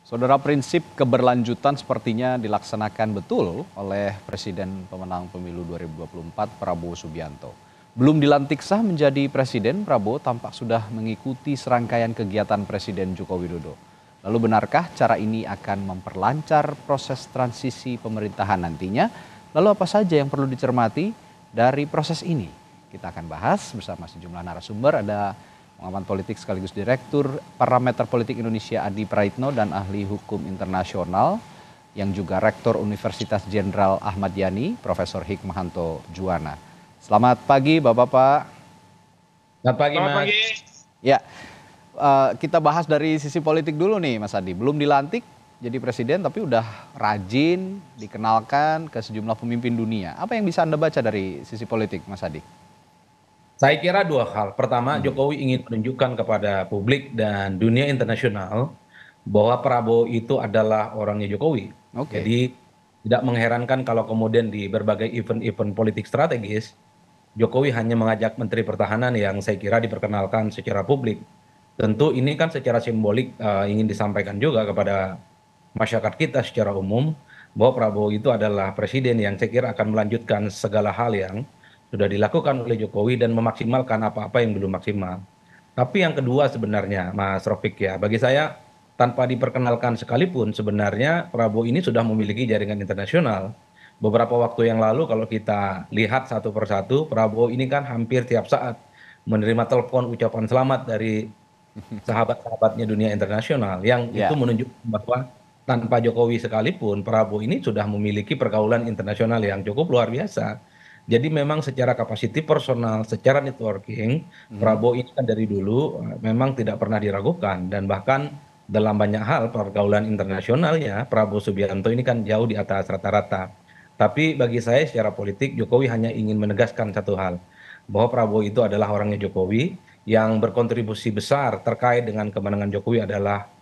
Saudara, prinsip keberlanjutan sepertinya dilaksanakan betul oleh Presiden pemenang pemilu 2024 Prabowo Subianto. Belum dilantik sah menjadi presiden, Prabowo tampak sudah mengikuti serangkaian kegiatan Presiden Joko Widodo. Lalu benarkah cara ini akan memperlancar proses transisi pemerintahan nantinya? Lalu apa saja yang perlu dicermati dari proses ini? Kita akan bahas bersama sejumlah narasumber. Ada pengamat politik sekaligus Direktur Parameter Politik Indonesia Adi Praitno dan ahli hukum internasional yang juga Rektor Universitas Jenderal Ahmad Yani, Profesor Hikmahanto Juwana. Selamat pagi Bapak-Bapak. Selamat pagi, Selamat Mas. pagi. Ya, kita bahas dari sisi politik dulu nih Mas Adi. Belum dilantik jadi presiden tapi udah rajin dikenalkan ke sejumlah pemimpin dunia. Apa yang bisa Anda baca dari sisi politik Mas Adi? Saya kira dua hal. Pertama, Jokowi ingin menunjukkan kepada publik dan dunia internasional bahwa Prabowo itu adalah orangnya Jokowi. Oke. Jadi tidak mengherankan kalau kemudian di berbagai event-event politik strategis, Jokowi hanya mengajak Menteri Pertahanan yang saya kira diperkenalkan secara publik. Tentu ini kan secara simbolik ingin disampaikan juga kepada masyarakat kita secara umum bahwa Prabowo itu adalah presiden yang saya kira akan melanjutkan segala hal yang sudah dilakukan oleh Jokowi dan memaksimalkan apa-apa yang belum maksimal. Tapi yang kedua sebenarnya Mas Rofik ya, bagi saya tanpa diperkenalkan sekalipun sebenarnya Prabowo ini sudah memiliki jaringan internasional. Beberapa waktu yang lalu kalau kita lihat satu persatu, Prabowo ini kan hampir tiap saat menerima telepon ucapan selamat dari sahabat-sahabatnya dunia internasional yang itu Ya. menunjukkan bahwa tanpa Jokowi sekalipun Prabowo ini sudah memiliki pergaulan internasional yang cukup luar biasa. Jadi memang secara kapasiti personal, secara networking, Mhm. Prabowo ini kan dari dulu memang tidak pernah diragukan dan bahkan dalam banyak hal pergaulan internasionalnya Prabowo Subianto ini kan jauh di atas rata-rata. Tapi bagi saya secara politik Jokowi hanya ingin menegaskan satu hal, bahwa Prabowo itu adalah orangnya Jokowi yang berkontribusi besar terkait dengan kemenangan Jokowi adalah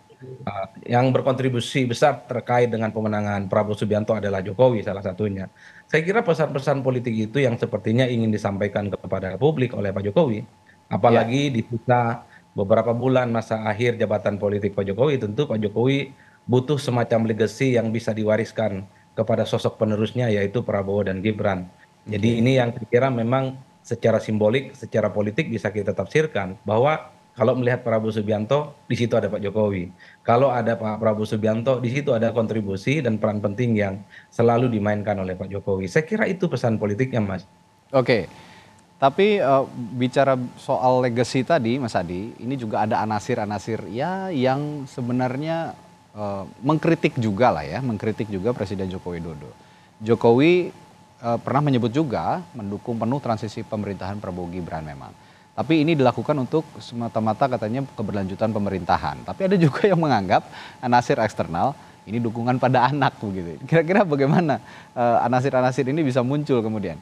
yang berkontribusi besar terkait dengan pemenangan Prabowo Subianto adalah Jokowi salah satunya. Saya kira pesan-pesan politik itu yang sepertinya ingin disampaikan kepada publik oleh Pak Jokowi. Ya. Apalagi di sisa beberapa bulan masa akhir jabatan politik Pak Jokowi, tentu Pak Jokowi butuh semacam legacy yang bisa diwariskan kepada sosok penerusnya yaitu Prabowo dan Gibran. Jadi Oke. ini yang saya kira memang secara simbolik, secara politik bisa kita tafsirkan bahwa kalau melihat Prabowo Subianto, di situ ada Pak Jokowi. Kalau ada Pak Prabowo Subianto, di situ ada kontribusi dan peran penting yang selalu dimainkan oleh Pak Jokowi. Saya kira itu pesan politiknya, Mas. Oke. Tapi bicara soal legacy tadi, Mas Adi, ini juga ada anasir-anasir ya yang sebenarnya mengkritik juga lah ya, mengkritik juga Presiden Joko Widodo. Jokowi pernah menyebut juga mendukung penuh transisi pemerintahan Prabowo Gibran memang. Tapi ini dilakukan untuk semata-mata katanya keberlanjutan pemerintahan. Tapi ada juga yang menganggap anasir eksternal ini dukungan pada anak begitu. Kira-kira bagaimana anasir-anasir ini bisa muncul kemudian?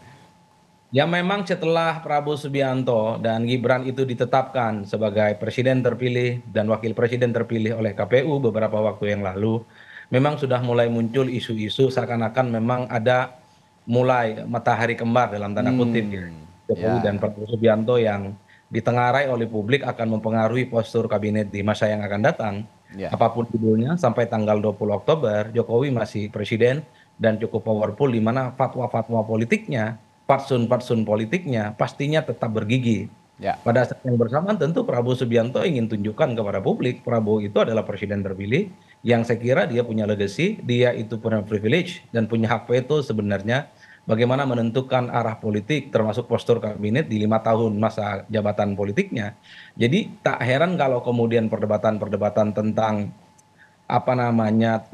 Ya memang setelah Prabowo Subianto dan Gibran itu ditetapkan sebagai presiden terpilih dan wakil presiden terpilih oleh KPU beberapa waktu yang lalu, memang sudah mulai muncul isu-isu seakan-akan memang ada mulai matahari kembar dalam tanda kutip ya. Jokowi dan Ya, Prabowo Subianto yang ditengarai oleh publik akan mempengaruhi postur kabinet di masa yang akan datang. ya. Apapun judulnya, sampai tanggal 20 Oktober, Jokowi masih presiden dan cukup powerful di mana fatwa-fatwa politiknya, fatsun-fatsun politiknya pastinya tetap bergigi. Ya, Pada saat yang bersamaan tentu Prabowo Subianto ingin tunjukkan kepada publik Prabowo itu adalah presiden terpilih yang saya kira dia punya legacy, dia itu punya privilege dan punya hak veto sebenarnya bagaimana menentukan arah politik termasuk postur kabinet di 5 tahun masa jabatan politiknya. Jadi tak heran kalau kemudian perdebatan-perdebatan tentang apa namanya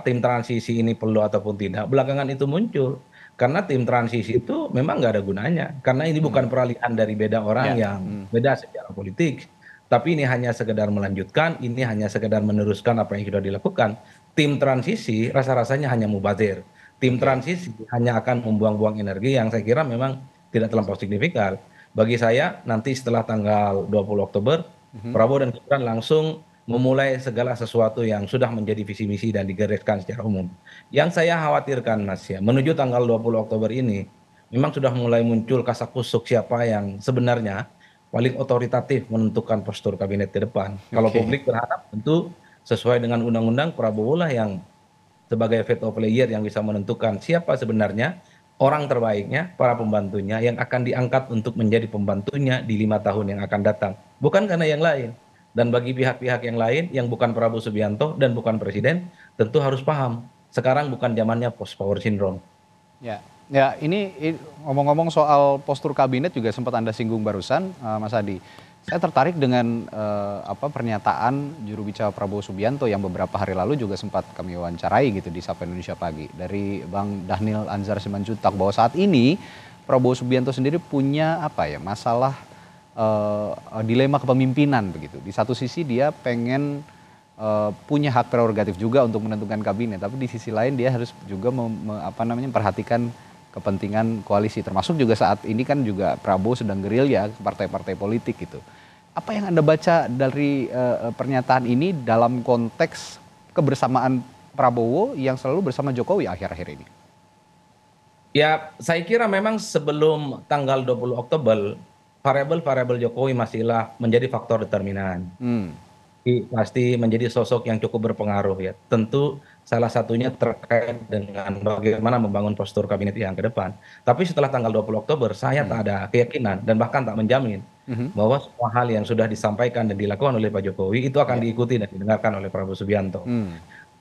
tim transisi ini perlu ataupun tidak belakangan itu muncul karena tim transisi itu memang nggak ada gunanya karena ini bukan mhm, peralihan dari beda orang ya, yang mhm, beda secara politik, tapi ini hanya sekedar melanjutkan, ini hanya sekedar meneruskan apa yang sudah dilakukan. Tim transisi rasa-rasanya hanya mubazir, tim oke, transisi hanya akan membuang-buang energi yang saya kira memang tidak terlampau signifikan. Bagi saya nanti setelah tanggal 20 Oktober mhm, Prabowo dan Gibran langsung memulai segala sesuatu yang sudah menjadi visi misi dan digariskan secara umum. Yang saya khawatirkan Mas ya, menuju tanggal 20 Oktober ini, memang sudah mulai muncul kasakusuk siapa yang sebenarnya paling otoritatif menentukan postur kabinet ke depan. Kalau oke, publik berharap tentu sesuai dengan undang-undang Prabowo lah yang sebagai veto player yang bisa menentukan siapa sebenarnya orang terbaiknya, para pembantunya yang akan diangkat untuk menjadi pembantunya di 5 tahun yang akan datang. Bukan karena yang lain. Dan bagi pihak-pihak yang lain yang bukan Prabowo Subianto dan bukan presiden, tentu harus paham. Sekarang bukan zamannya post power syndrome. Ya, ya ini ngomong-ngomong soal postur kabinet juga sempat Anda singgung barusan, Mas Adi. Saya tertarik dengan pernyataan juru bicara Prabowo Subianto yang beberapa hari lalu juga sempat kami wawancarai gitu di Sapa Indonesia Pagi dari Bang Dhanil Anzar Simanjuntak bahwa saat ini Prabowo Subianto sendiri punya masalah dilema kepemimpinan begitu. Di satu sisi dia pengen punya hak prerogatif juga untuk menentukan kabinet, tapi di sisi lain dia harus juga memperhatikan kepentingan koalisi, termasuk juga saat ini kan juga Prabowo sedang gerilya ke partai-partai politik gitu. Apa yang Anda baca dari pernyataan ini dalam konteks kebersamaan Prabowo yang selalu bersama Jokowi akhir-akhir ini? Ya, saya kira memang sebelum tanggal 20 Oktober, variabel-variabel Jokowi masihlah menjadi faktor determinan. Pasti menjadi sosok yang cukup berpengaruh ya. Tentu salah satunya terkait dengan bagaimana membangun postur kabinet yang ke depan. Tapi setelah tanggal 20 Oktober, saya tak ada keyakinan dan bahkan tak menjamin bahwa semua hal yang sudah disampaikan dan dilakukan oleh Pak Jokowi itu akan diikuti dan didengarkan oleh Prabowo Subianto.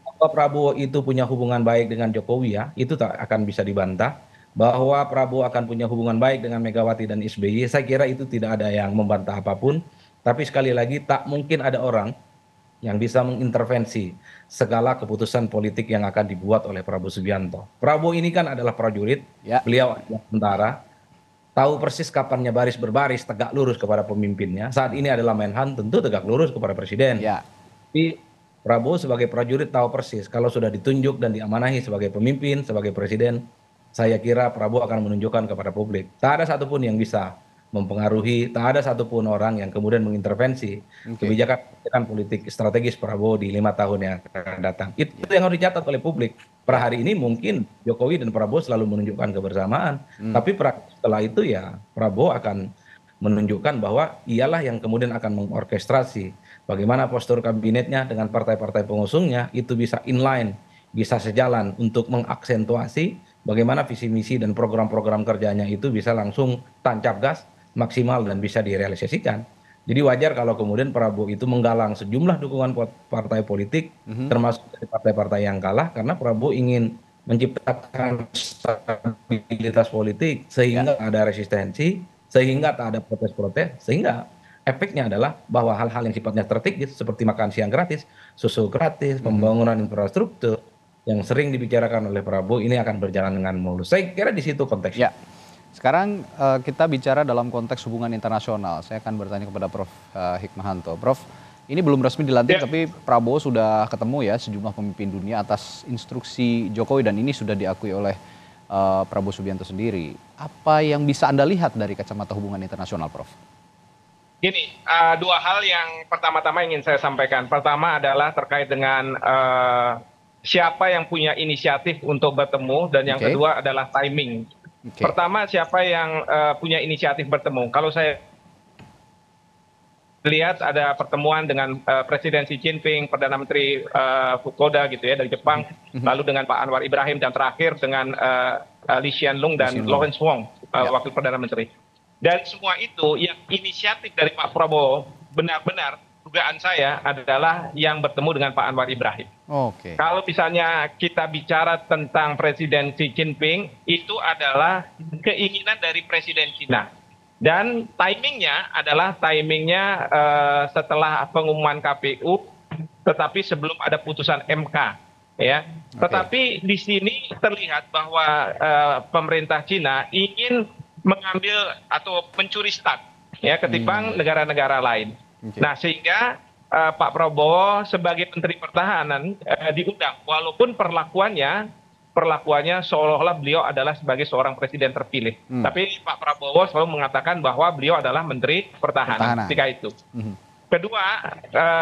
Bahwa Prabowo itu punya hubungan baik dengan Jokowi ya, itu tak akan bisa dibantah. Bahwa Prabowo akan punya hubungan baik dengan Megawati dan SBY, saya kira itu tidak ada yang membantah apapun. Tapi sekali lagi tak mungkin ada orang yang bisa mengintervensi segala keputusan politik yang akan dibuat oleh Prabowo Subianto. Prabowo ini kan adalah prajurit, beliau adalah tentara, tahu persis kapannya baris berbaris tegak lurus kepada pemimpinnya. Saat ini adalah Menhan, tentu tegak lurus kepada presiden. Tapi Prabowo sebagai prajurit tahu persis kalau sudah ditunjuk dan diamanahi sebagai pemimpin, sebagai presiden, saya kira Prabowo akan menunjukkan kepada publik. Tak ada satupun yang bisa mempengaruhi, tak ada satupun orang yang kemudian mengintervensi kebijakan politik strategis Prabowo di 5 tahun yang akan datang. Itu yang harus dicatat oleh publik. Per hari ini mungkin Jokowi dan Prabowo selalu menunjukkan kebersamaan, tapi setelah itu ya Prabowo akan menunjukkan bahwa ialah yang kemudian akan mengorkestrasi bagaimana postur kabinetnya dengan partai-partai pengusungnya itu bisa inline, bisa sejalan untuk mengaksentuasi bagaimana visi misi dan program-program kerjanya itu bisa langsung tancap gas, maksimal dan bisa direalisasikan. Jadi wajar kalau kemudian Prabowo itu menggalang sejumlah dukungan partai politik, termasuk dari partai-partai yang kalah, karena Prabowo ingin menciptakan stabilitas politik sehingga ada resistensi, sehingga tak ada protes-protes, sehingga efeknya adalah bahwa hal-hal yang sifatnya strategis seperti makan siang gratis, susu gratis, pembangunan infrastruktur yang sering dibicarakan oleh Prabowo ini akan berjalan dengan mulus. Saya kira di situ konteksnya. Sekarang kita bicara dalam konteks hubungan internasional. Saya akan bertanya kepada Prof. Hikmahanto. Prof, ini belum resmi dilantik tapi Prabowo sudah ketemu ya sejumlah pemimpin dunia atas instruksi Jokowi dan ini sudah diakui oleh Prabowo Subianto sendiri. Apa yang bisa Anda lihat dari kacamata hubungan internasional, Prof? Gini, dua hal yang pertama-tama ingin saya sampaikan. Pertama adalah terkait dengan siapa yang punya inisiatif untuk bertemu dan yang kedua adalah timing. Pertama, siapa yang punya inisiatif bertemu? Kalau saya lihat ada pertemuan dengan Presiden Xi Jinping, Perdana Menteri Fukuda gitu ya dari Jepang, lalu dengan Pak Anwar Ibrahim dan terakhir dengan Lee Hsien Loong dan Lawrence Wong, Wakil Perdana Menteri. Dan semua itu yang inisiatif dari Pak Prabowo benar-benar dugaan saya adalah yang bertemu dengan Pak Anwar Ibrahim. Kalau misalnya kita bicara tentang Presiden Xi Jinping, itu adalah keinginan dari Presiden China. Dan timingnya adalah setelah pengumuman KPU, tetapi sebelum ada putusan MK. Ya. Tetapi di sini terlihat bahwa pemerintah China ingin mengambil atau mencuri start ya ketimbang negara-negara lain. Nah sehingga Pak Prabowo sebagai Menteri Pertahanan diundang walaupun perlakuannya seolah-olah beliau adalah sebagai seorang presiden terpilih. Tapi Pak Prabowo selalu mengatakan bahwa beliau adalah Menteri Pertahanan ketika itu. Kedua,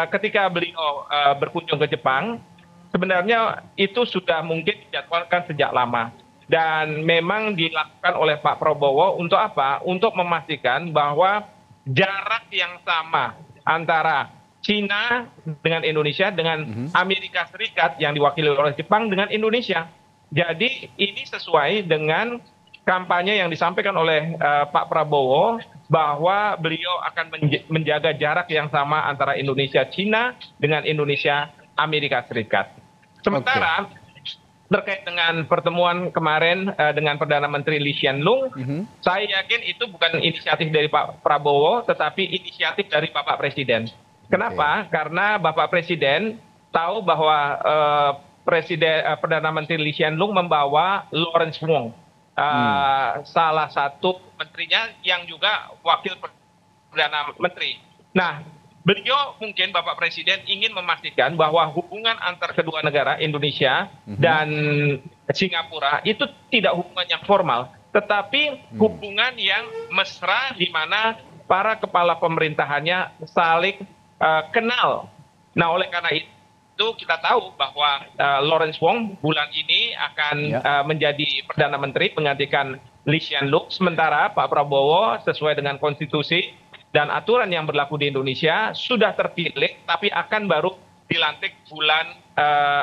ketika beliau berkunjung ke Jepang, sebenarnya itu sudah mungkin dijadwalkan sejak lama. Dan memang dilakukan oleh Pak Prabowo untuk apa? Untuk memastikan bahwa jarak yang sama antara Cina dengan Indonesia, dengan Amerika Serikat yang diwakili oleh Jepang dengan Indonesia. Jadi ini sesuai dengan kampanye yang disampaikan oleh Pak Prabowo bahwa beliau akan menjaga jarak yang sama antara Indonesia Cina dengan Indonesia Amerika Serikat. Sementara terkait dengan pertemuan kemarin dengan Perdana Menteri Lee Hsien Loong, saya yakin itu bukan inisiatif dari Pak Prabowo, tetapi inisiatif dari Bapak Presiden. Kenapa? Karena Bapak Presiden tahu bahwa Perdana Menteri Lee Hsien Loong membawa Lawrence Wong, salah satu menterinya yang juga wakil Perdana Menteri. Nah, beliau mungkin Bapak Presiden ingin memastikan bahwa hubungan antar kedua negara Indonesia dan Singapura itu tidak hubungan yang formal, tetapi hubungan yang mesra di mana para kepala pemerintahannya saling kenal. Nah, oleh karena itu kita tahu bahwa Lawrence Wong bulan ini akan menjadi Perdana Menteri menggantikan Lee Hsien Loong, sementara Pak Prabowo sesuai dengan konstitusi dan aturan yang berlaku di Indonesia sudah terpilih tapi akan baru dilantik bulan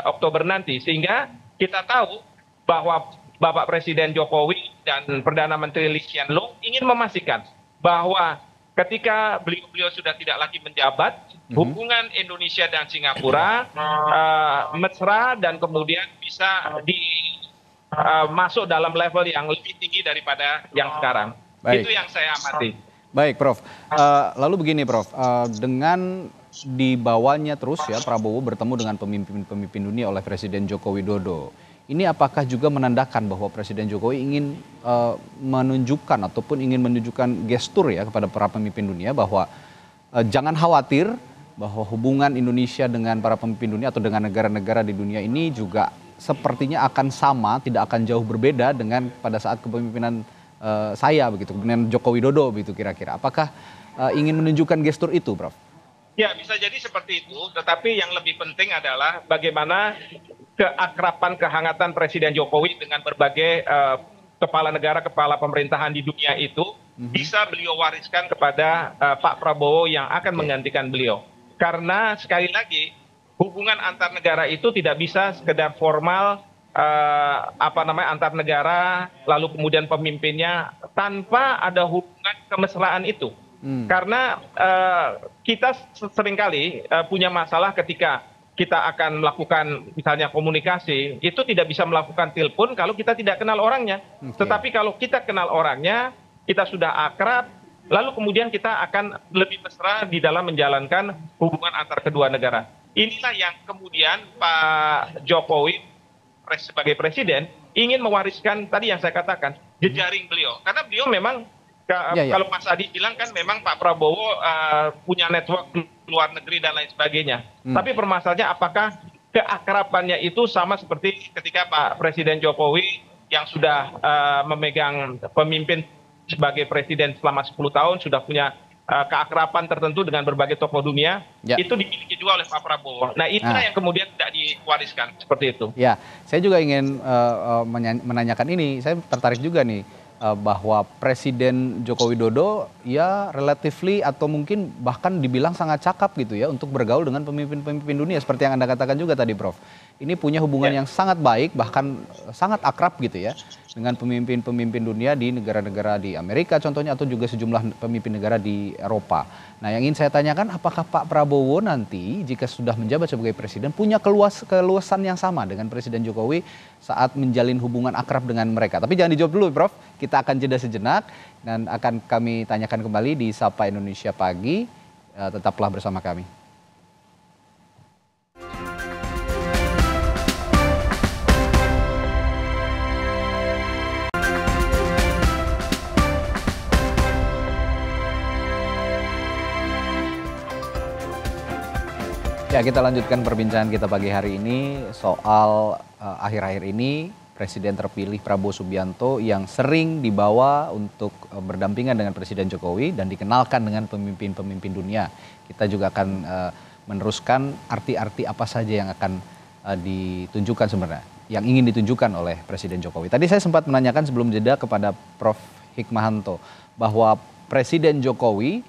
Oktober nanti, sehingga kita tahu bahwa Bapak Presiden Jokowi dan Perdana Menteri Lee Hsien Loong ingin memastikan bahwa ketika beliau sudah tidak lagi menjabat, hubungan Indonesia dan Singapura mesra dan kemudian bisa masuk dalam level yang lebih tinggi daripada yang sekarang. Itu yang saya amati. Baik, Prof. Lalu begini, Prof. Dengan dibawanya terus ya Prabowo bertemu dengan pemimpin-pemimpin dunia oleh Presiden Joko Widodo. Ini apakah juga menandakan bahwa Presiden Jokowi ingin menunjukkan ataupun ingin menunjukkan gestur ya kepada para pemimpin dunia bahwa jangan khawatir bahwa hubungan Indonesia dengan para pemimpin dunia atau dengan negara-negara di dunia ini juga sepertinya akan sama, tidak akan jauh berbeda dengan pada saat kepemimpinan saya begitu, kemudian Joko Widodo begitu kira-kira. Apakah ingin menunjukkan gestur itu, Prof? Ya, bisa jadi seperti itu, tetapi yang lebih penting adalah bagaimana keakraban, kehangatan Presiden Jokowi dengan berbagai kepala negara, kepala pemerintahan di dunia itu bisa beliau wariskan kepada Pak Prabowo yang akan menggantikan beliau. Karena sekali lagi hubungan antar negara itu tidak bisa sekedar formal antar negara lalu kemudian pemimpinnya tanpa ada hubungan kemesraan itu. Karena kita seringkali punya masalah ketika kita akan melakukan misalnya komunikasi, itu tidak bisa melakukan telepon kalau kita tidak kenal orangnya. Tetapi kalau kita kenal orangnya, kita sudah akrab, lalu kemudian kita akan lebih mesra di dalam menjalankan hubungan antar kedua negara. Inilah yang kemudian Pak Jokowi sebagai presiden ingin mewariskan tadi yang saya katakan, jejaring beliau. Karena beliau memang, kalau Mas Adi bilang kan memang Pak Prabowo punya network luar negeri dan lain sebagainya. Tapi permasalahannya apakah keakrabannya itu sama seperti ketika Pak Presiden Jokowi yang sudah memegang pemimpin sebagai presiden selama 10 tahun, sudah punya keakraban tertentu dengan berbagai tokoh dunia, itu dimiliki juga oleh Pak Prabowo. Nah, itulah yang kemudian tidak diwariskan seperti itu. Ya, saya juga ingin menanyakan ini. Saya tertarik juga nih bahwa Presiden Joko Widodo ya relatively atau mungkin bahkan dibilang sangat cakap gitu ya untuk bergaul dengan pemimpin-pemimpin dunia seperti yang Anda katakan juga tadi, Prof. Ini punya hubungan yang sangat baik, bahkan sangat akrab gitu ya dengan pemimpin-pemimpin dunia di negara-negara di Amerika contohnya atau juga sejumlah pemimpin negara di Eropa. Nah, yang ingin saya tanyakan, apakah Pak Prabowo nanti jika sudah menjabat sebagai presiden punya keluasan yang sama dengan Presiden Jokowi saat menjalin hubungan akrab dengan mereka? Tapi jangan dijawab dulu, Prof. Kita akan jeda sejenak dan akan kami tanyakan kembali di Sapa Indonesia Pagi. Tetaplah bersama kami. Ya, kita lanjutkan perbincangan kita pagi hari ini soal akhir-akhir ini Presiden terpilih Prabowo Subianto yang sering dibawa untuk berdampingan dengan Presiden Jokowi dan dikenalkan dengan pemimpin-pemimpin dunia. Kita juga akan meneruskan arti-arti apa saja yang akan ditunjukkan sebenarnya, yang ingin ditunjukkan oleh Presiden Jokowi. Tadi saya sempat menanyakan sebelum jeda kepada Prof. Hikmahanto bahwa Presiden Jokowi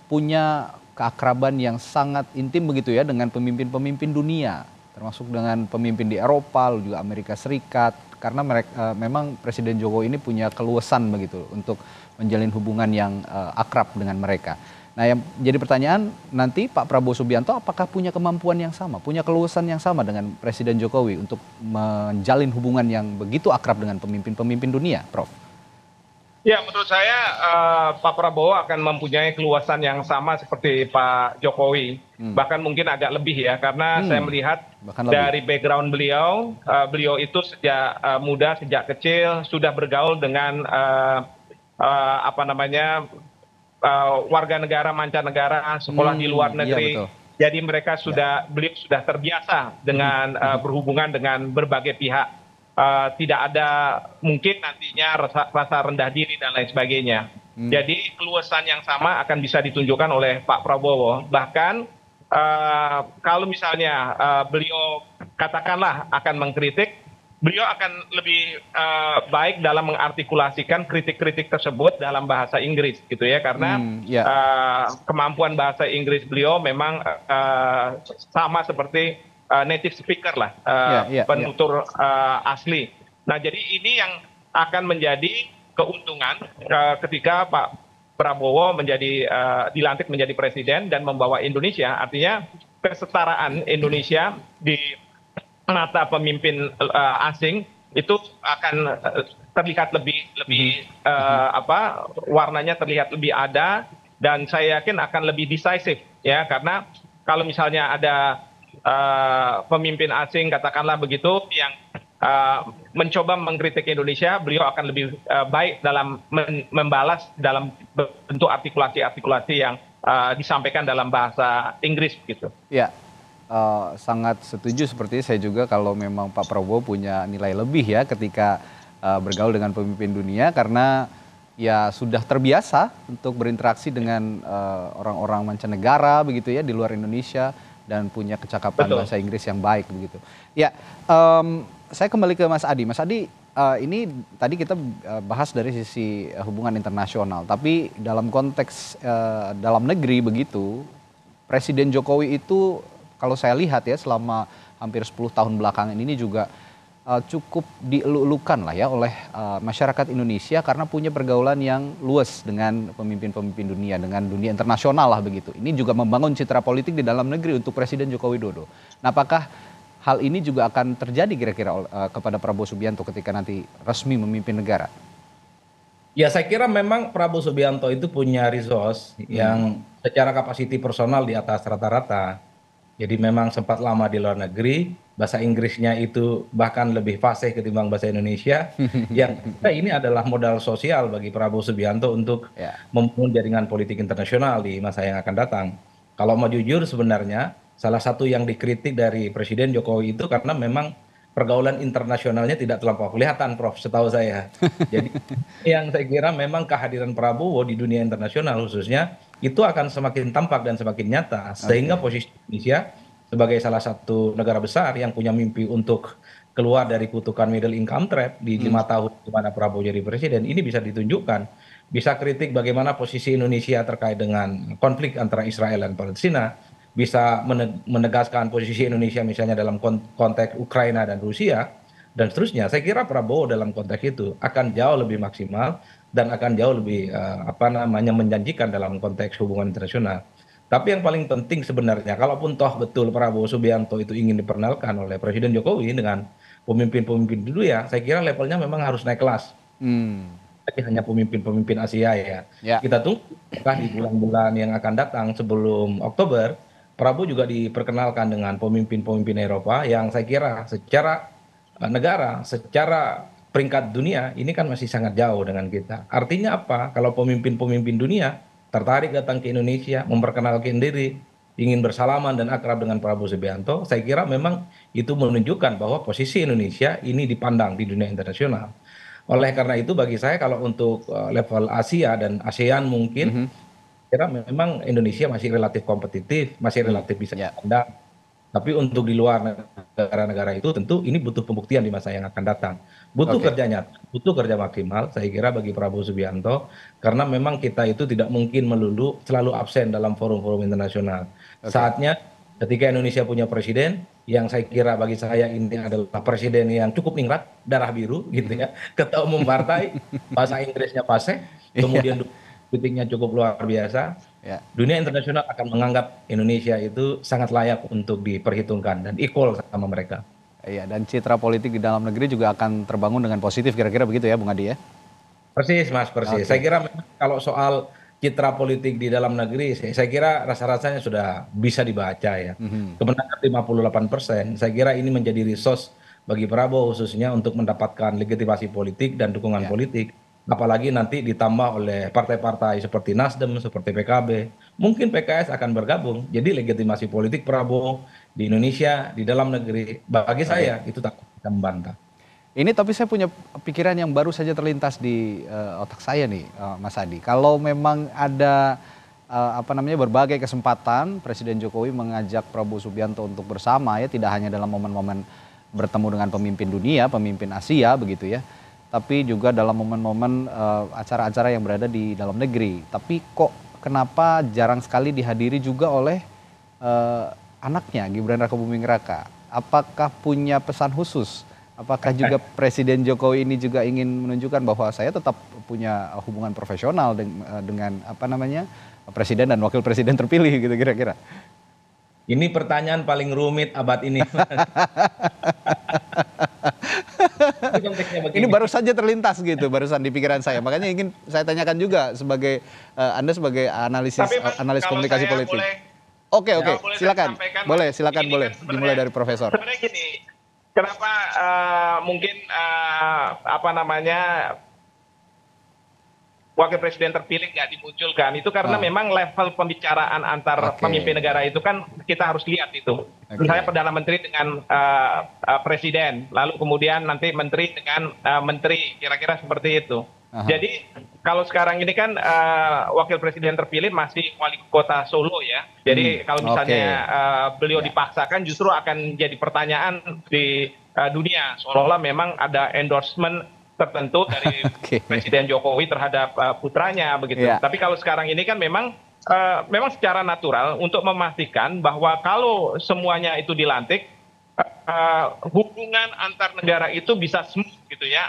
punya keakraban yang sangat intim begitu ya dengan pemimpin-pemimpin dunia, termasuk dengan pemimpin di Eropa, lalu juga Amerika Serikat, karena mereka memang Presiden Jokowi ini punya keluasan begitu untuk menjalin hubungan yang akrab dengan mereka. Nah, yang jadi pertanyaan nanti Pak Prabowo Subianto apakah punya kemampuan yang sama, punya keluasan yang sama dengan Presiden Jokowi untuk menjalin hubungan yang begitu akrab dengan pemimpin-pemimpin dunia, Prof? Ya, menurut saya Pak Prabowo akan mempunyai keluasan yang sama seperti Pak Jokowi, bahkan mungkin agak lebih ya, karena saya melihat dari background beliau, beliau itu sejak muda, sejak kecil sudah bergaul dengan warga negara mancanegara, sekolah di luar negeri. Iya, jadi mereka beliau sudah terbiasa dengan berhubungan dengan berbagai pihak. Tidak ada mungkin nantinya rasa rendah diri dan lain sebagainya. Jadi keluasan yang sama akan bisa ditunjukkan oleh Pak Prabowo. Bahkan kalau misalnya beliau katakanlah akan mengkritik, beliau akan lebih baik dalam mengartikulasikan kritik-kritik tersebut dalam bahasa Inggris gitu ya, karena kemampuan bahasa Inggris beliau memang sama seperti native speaker lah, penutur asli. Nah, jadi ini yang akan menjadi keuntungan ketika Pak Prabowo dilantik menjadi presiden dan membawa Indonesia, artinya kesetaraan Indonesia di mata pemimpin asing itu akan terlihat lebih warnanya terlihat lebih ada, dan saya yakin akan lebih decisive ya, karena kalau misalnya ada pemimpin asing katakanlah begitu yang mencoba mengkritik Indonesia, beliau akan lebih baik dalam membalas dalam bentuk artikulasi-artikulasi yang disampaikan dalam bahasa Inggris gitu. Ya, sangat setuju, seperti saya juga kalau memang Pak Prabowo punya nilai lebih ya ketika bergaul dengan pemimpin dunia, karena ya sudah terbiasa untuk berinteraksi dengan orang-orang mancanegara begitu ya di luar Indonesia, dan punya kecakapan bahasa Inggris yang baik begitu. Ya, saya kembali ke Mas Adi. Mas Adi, ini tadi kita bahas dari sisi hubungan internasional, tapi dalam konteks dalam negeri begitu, Presiden Jokowi itu kalau saya lihat ya selama hampir 10 tahun belakangan ini juga cukup dielulukan lah ya oleh masyarakat Indonesia karena punya pergaulan yang luas dengan pemimpin-pemimpin dunia, dengan dunia internasional lah begitu. Ini juga membangun citra politik di dalam negeri untuk Presiden Joko Widodo. Nah, apakah hal ini juga akan terjadi kira-kira kepada Prabowo Subianto ketika nanti resmi memimpin negara? Ya, saya kira memang Prabowo Subianto itu punya resource yang secara kapasiti personal di atas rata-rata. Jadi memang sempat lama di luar negeri, bahasa Inggrisnya itu bahkan lebih fasih ketimbang bahasa Indonesia. Yang ini adalah modal sosial bagi Prabowo Subianto untuk membangun jaringan politik internasional di masa yang akan datang. Kalau mau jujur sebenarnya salah satu yang dikritik dari Presiden Jokowi itu karena memang pergaulan internasionalnya tidak terlampau kelihatan, Prof, setahu saya. Jadi yang saya kira memang kehadiran Prabowo di dunia internasional khususnya itu akan semakin tampak dan semakin nyata, sehingga posisi Indonesia sebagai salah satu negara besar yang punya mimpi untuk keluar dari kutukan middle income trap di 5 tahun di mana Prabowo jadi presiden, ini bisa ditunjukkan. Bisa kritik bagaimana posisi Indonesia terkait dengan konflik antara Israel dan Palestina, bisa menegaskan posisi Indonesia misalnya dalam konteks Ukraina dan Rusia, dan seterusnya. Saya kira Prabowo dalam konteks itu akan jauh lebih maksimal dan akan jauh lebih menjanjikan dalam konteks hubungan internasional. Tapi yang paling penting sebenarnya, kalaupun toh betul Prabowo Subianto itu ingin diperkenalkan oleh Presiden Jokowi dengan pemimpin-pemimpin dunia, saya kira levelnya memang harus naik kelas. Jadi hanya pemimpin-pemimpin Asia ya. Kita tunggu apakah di bulan-bulan yang akan datang sebelum Oktober, Prabowo juga diperkenalkan dengan pemimpin-pemimpin Eropa yang saya kira secara negara, secara peringkat dunia ini kan masih sangat jauh dengan kita. Artinya apa? Kalau pemimpin-pemimpin dunia tertarik datang ke Indonesia, memperkenalkan diri, ingin bersalaman dan akrab dengan Prabowo Subianto, saya kira memang itu menunjukkan bahwa posisi Indonesia ini dipandang di dunia internasional. Oleh karena itu bagi saya kalau untuk level Asia dan ASEAN mungkin, kira memang Indonesia masih relatif kompetitif, masih relatif bisa dipandang. Tapi untuk di luar negara negara-negara itu, tentu ini butuh pembuktian di masa yang akan datang. Butuh Oke. kerja nyata, butuh kerja maksimal, saya kira bagi Prabowo Subianto, karena memang kita itu tidak mungkin melulu selalu absen dalam forum-forum internasional. Oke. Saatnya ketika Indonesia punya presiden, yang saya kira bagi saya ini adalah presiden yang cukup ningrat, darah biru gitu ya, ketua umum partai, bahasa Inggrisnya fasih, kemudian politiknya cukup luar biasa, Ya. dunia internasional akan menganggap Indonesia itu sangat layak untuk diperhitungkan dan equal sama mereka. Iya, dan citra politik di dalam negeri juga akan terbangun dengan positif, kira-kira begitu ya, Bung Adi ya? Persis, Mas, persis. Saya Oke. kira memang kalau soal citra politik di dalam negeri, saya kira rasa-rasanya sudah bisa dibaca ya. Mhm. Kemenangan 58%, saya kira ini menjadi resource bagi Prabowo khususnya untuk mendapatkan legitimasi politik dan dukungan Ya. politik. Apalagi nanti ditambah oleh partai-partai seperti Nasdem, seperti PKB. Mungkin PKS akan bergabung. Jadi legitimasi politik Prabowo di Indonesia, di dalam negeri, bagi Oke. saya itu tak bisa membantah. Ini tapi saya punya pikiran yang baru saja terlintas di otak saya nih, Mas Adi. Kalau memang ada apa namanya berbagai kesempatan Presiden Jokowi mengajak Prabowo Subianto untuk bersama ya, tidak hanya dalam momen-momen bertemu dengan pemimpin dunia, pemimpin Asia begitu ya, tapi juga dalam momen-momen acara-acara yang berada di dalam negeri. Tapi kok kenapa jarang sekali dihadiri juga oleh anaknya Gibran Rakabuming Raka? Apakah punya pesan khusus? Apakah juga Presiden Jokowi ini juga ingin menunjukkan bahwa saya tetap punya hubungan profesional dengan apa namanya presiden dan wakil presiden terpilih gitu kira-kira? Ini pertanyaan paling rumit abad ini. Tapi konteksnya Ini begini. baru saja terlintas gitu barusan di pikiran saya. Makanya ingin saya tanyakan juga sebagai Anda sebagai Tapi Mas, analis kalau komunikasi saya politik. boleh, Oke, kalau oke, boleh saya silakan. sampaikan, Boleh, Mas, silakan ini boleh. kan Dimulai dari Profesor. sebenarnya gini, kenapa mungkin apa namanya wakil presiden terpilih nggak dimunculkan itu karena Ah, memang level pembicaraan antar oke. pemimpin negara itu kan kita harus lihat itu. Oke. Misalnya perdana menteri dengan presiden, lalu kemudian nanti menteri dengan menteri, kira-kira seperti itu. Aha. Jadi kalau sekarang ini kan wakil presiden terpilih masih wali kota Solo ya. Jadi kalau misalnya beliau Ya. dipaksakan justru akan jadi pertanyaan di dunia seolah-olah memang ada endorsement tertentu dari Oke. Presiden Jokowi terhadap putranya begitu. Ya. Tapi kalau sekarang ini kan memang secara natural untuk memastikan bahwa kalau semuanya itu dilantik hubungan antar negara itu bisa smooth gitu ya,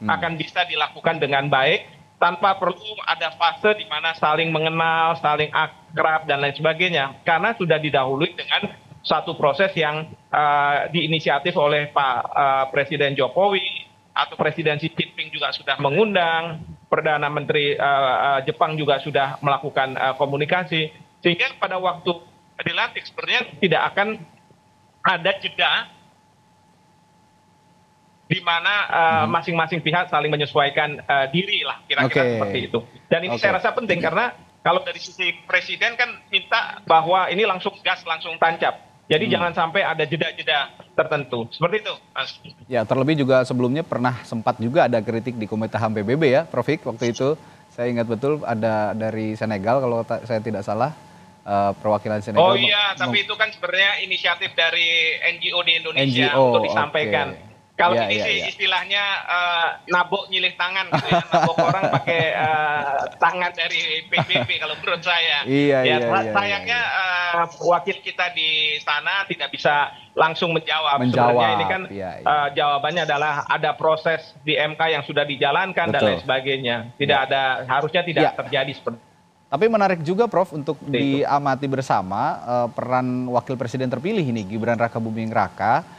akan bisa dilakukan dengan baik tanpa perlu ada fase di mana saling mengenal, saling akrab dan lain sebagainya karena sudah didahului dengan satu proses yang diinisiatif oleh Pak Presiden Jokowi atau Presiden Xi Jinping juga sudah mengundang, Perdana Menteri Jepang juga sudah melakukan komunikasi, sehingga pada waktu dilantik sebenarnya tidak akan ada jeda di mana masing-masing pihak saling menyesuaikan diri lah, kira-kira Oke. seperti itu. Dan ini Oke. saya rasa penting karena kalau dari sisi Presiden kan minta bahwa ini langsung gas, langsung tancap. Jadi jangan sampai ada jeda-jeda tertentu. Seperti itu, Mas. Ya, terlebih juga sebelumnya pernah sempat juga ada kritik di Komite HAM PBB ya, Prof. Waktu itu saya ingat betul ada dari Senegal kalau saya tidak salah, perwakilan Senegal. Oh iya, tapi itu kan sebenarnya inisiatif dari NGO di Indonesia NGO, untuk disampaikan. oke. Kalau Ya, ini ya, sih ya. istilahnya nabok nyilih tangan gitu ya, nabok orang pakai tangan dari PBB kalau menurut saya. Iya, Ya, iya, iya, sayangnya wakil kita di sana tidak bisa langsung menjawab. Menjawab, Sebenarnya ini kan iya, iya. jawabannya adalah ada proses di MK yang sudah dijalankan dan Betul. lain sebagainya. Tidak ada, harusnya tidak Ya. terjadi seperti Tapi menarik juga Prof untuk itu. diamati bersama peran wakil presiden terpilih ini Gibran Rakabuming Raka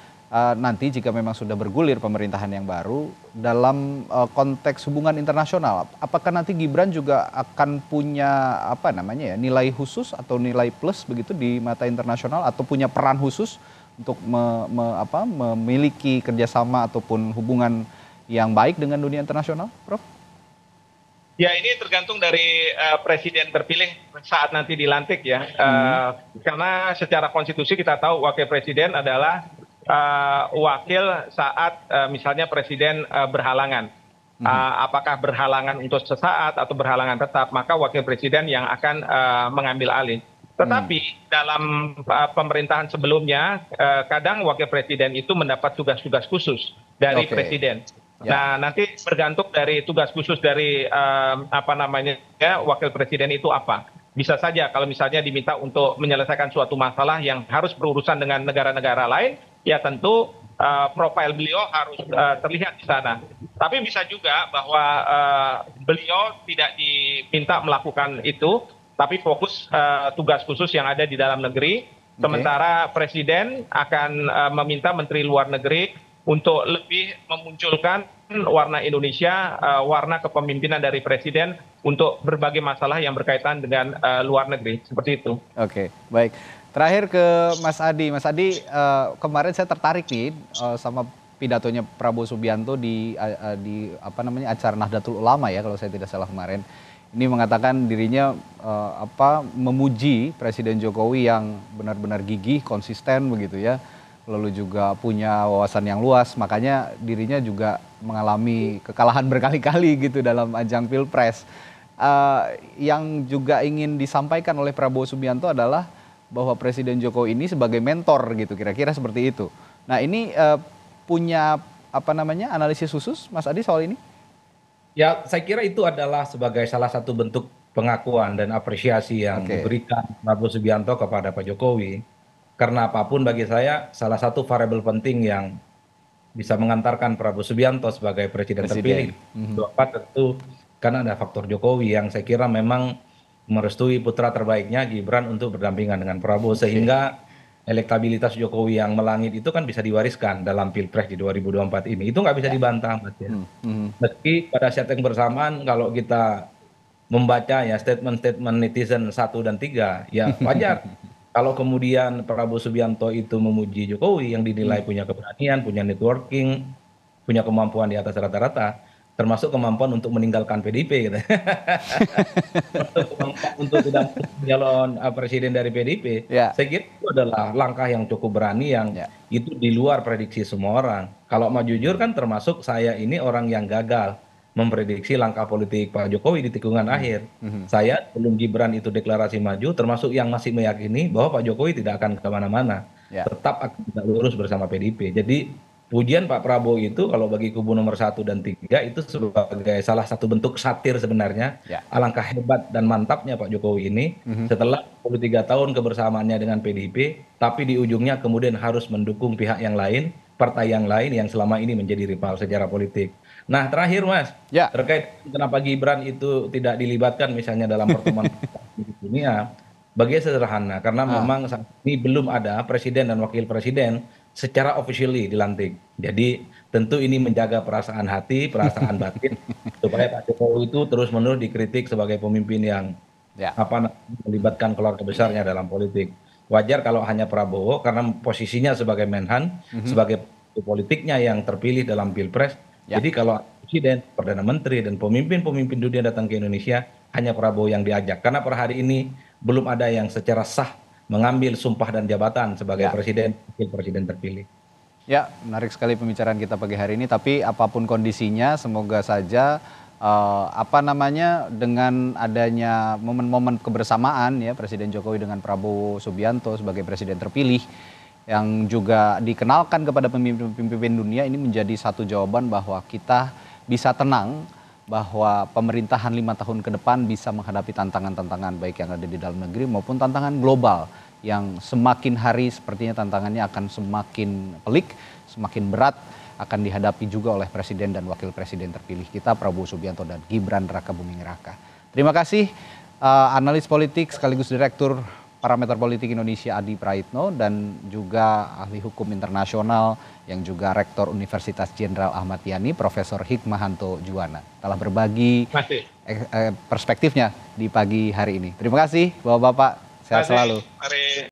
nanti jika memang sudah bergulir pemerintahan yang baru dalam konteks hubungan internasional. Apakah nanti Gibran juga akan punya apa namanya ya nilai khusus atau nilai plus begitu di mata internasional atau punya peran khusus untuk memiliki kerjasama ataupun hubungan yang baik dengan dunia internasional, Prof? Ya ini tergantung dari presiden terpilih saat nanti dilantik ya. Karena secara konstitusi kita tahu wakil presiden adalah wakil saat misalnya presiden berhalangan. Apakah berhalangan untuk sesaat atau berhalangan tetap, maka wakil presiden yang akan mengambil alih. Tetapi dalam pemerintahan sebelumnya, kadang wakil presiden itu mendapat tugas-tugas khusus dari presiden. Nah, nanti bergantung dari tugas khusus dari wakil presiden itu apa. Bisa saja kalau misalnya diminta untuk menyelesaikan suatu masalah yang harus berurusan dengan negara-negara lain, ya tentu profil beliau harus terlihat di sana. Tapi bisa juga bahwa beliau tidak diminta melakukan itu, tapi fokus tugas khusus yang ada di dalam negeri. Sementara presiden akan meminta menteri luar negeri untuk lebih memunculkan warna Indonesia, warna kepemimpinan dari presiden untuk berbagai masalah yang berkaitan dengan luar negeri. Seperti itu. Oke, baik. Terakhir ke Mas Adi. Mas Adi, kemarin saya tertarik nih sama pidatonya Prabowo Subianto di acara Nahdlatul Ulama ya, kalau saya tidak salah kemarin. Ini mengatakan dirinya memuji Presiden Jokowi yang benar-benar gigih, konsisten begitu ya. Lalu juga punya wawasan yang luas, makanya dirinya juga mengalami kekalahan berkali-kali gitu dalam ajang Pilpres. Yang juga ingin disampaikan oleh Prabowo Subianto adalah bahwa Presiden Jokowi ini sebagai mentor gitu, kira-kira seperti itu. Nah, ini punya analisis khusus Mas Adi soal ini? Ya, saya kira itu adalah sebagai salah satu bentuk pengakuan dan apresiasi yang diberikan Prabowo Subianto kepada Pak Jokowi. Karena apapun bagi saya, salah satu variabel penting yang bisa mengantarkan Prabowo Subianto sebagai presiden terpilih. Tentu karena ada faktor Jokowi yang saya kira memang merestui putra terbaiknya Gibran untuk berdampingan dengan Prabowo. Sehingga elektabilitas Jokowi yang melangit itu kan bisa diwariskan dalam Pilpres di 2024 ini. Itu nggak bisa dibantah, Mas. Meski pada saat yang bersamaan kalau kita membaca ya statement-statement netizen 1 dan 3, ya wajar. Kalau kemudian Prabowo Subianto itu memuji Jokowi yang dinilai punya keberanian, punya networking, punya kemampuan di atas rata-rata, termasuk kemampuan untuk meninggalkan PDIP gitu. Untuk tidak calon presiden dari PDIP, saya kira itu adalah langkah yang cukup berani yang itu di luar prediksi semua orang. Kalau mau jujur kan termasuk saya ini orang yang gagal memprediksi langkah politik Pak Jokowi di tikungan akhir. Saya belum Gibran itu deklarasi maju, termasuk yang masih meyakini bahwa Pak Jokowi tidak akan kemana-mana, tetap akan tidak lurus bersama PDIP. Jadi pujian Pak Prabowo itu kalau bagi kubu nomor 1 dan 3 itu sebagai salah satu bentuk satir sebenarnya. Alangkah hebat dan mantapnya Pak Jokowi ini setelah 23 tahun kebersamaannya dengan PDIP, tapi di ujungnya kemudian harus mendukung pihak yang lain, partai yang lain yang selama ini menjadi rival secara politik. Nah, terakhir Mas, terkait kenapa Gibran itu tidak dilibatkan misalnya dalam pertemuan di dunia, bagi sederhana karena memang saat ini belum ada presiden dan wakil presiden secara officially dilantik. Jadi tentu ini menjaga perasaan hati, perasaan batin supaya Pak Jokowi itu terus-menerus dikritik sebagai pemimpin yang melibatkan keluarga besarnya dalam politik. Wajar kalau hanya Prabowo karena posisinya sebagai Menhan, sebagai politiknya yang terpilih dalam Pilpres. Jadi kalau presiden, perdana menteri dan pemimpin-pemimpin dunia datang ke Indonesia hanya Prabowo yang diajak. Karena per hari ini belum ada yang secara sah mengambil sumpah dan jabatan sebagai presiden, wakil presiden terpilih. Ya, menarik sekali pembicaraan kita pagi hari ini. Tapi apapun kondisinya, semoga saja dengan adanya momen-momen kebersamaan ya Presiden Jokowi dengan Prabowo Subianto sebagai presiden terpilih yang juga dikenalkan kepada pemimpin dunia, ini menjadi satu jawaban bahwa kita bisa tenang bahwa pemerintahan 5 tahun ke depan bisa menghadapi tantangan-tantangan baik yang ada di dalam negeri maupun tantangan global yang semakin hari sepertinya tantangannya akan semakin pelik, semakin berat, akan dihadapi juga oleh presiden dan wakil presiden terpilih kita Prabowo Subianto dan Gibran Raka Buming Raka. Terima kasih analis politik sekaligus direktur Parameter Politik Indonesia Adi Praitno dan juga ahli hukum internasional yang juga Rektor Universitas Jenderal Ahmad Yani Profesor Hikmahanto Juwana telah berbagi perspektifnya di pagi hari ini. Terima kasih Bapak-bapak, sehat selalu.